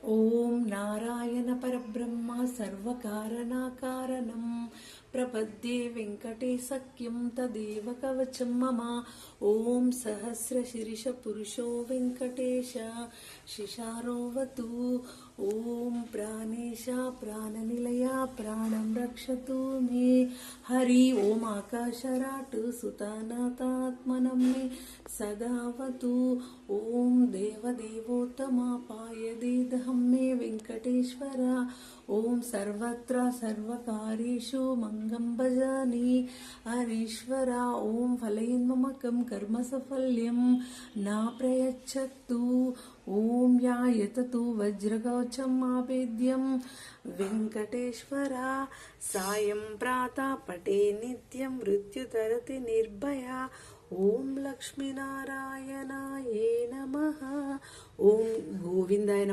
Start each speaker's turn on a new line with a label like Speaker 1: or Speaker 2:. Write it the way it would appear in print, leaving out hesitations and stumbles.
Speaker 1: ఓం నారాయణ పరబ్రహ్మ సర్వకారణాకారణం ప్రపద్యే వెంకటేశక్యం తదేవ కవచం మమ. ఓం సహస్రశీర్ష పురుషో వెంకటేశ శిశారోవతు. ఓం ప్రాణేశ ప్రాణనిలయ ప్రాణం రక్షతు మే. హరి ఓం ఆకాశరాట్ సుతానాథాత్మనం మే సదావతు. ఓం దేవదేవోత్తమ పాయదేదహం మే వెంకటేశ్వర. ఓం సర్వత్ర సర్వకార్యేషు మంగళం భజామి హరీశ్వర. ఓం ఫలయన్మమకం కర్మ సఫల్యం నా ప్రయచ్చత్తు. ఓం యాయతతు వజ్రకవచం ఆవేద్యం వెంకటేశ్వర. సాయం ప్రాత పటే నిత్యం మృత్యుతరతి నిర్భయ. ఓం లక్ష్మీనారాయణాయే నమః. ఓం గోవిందాయ.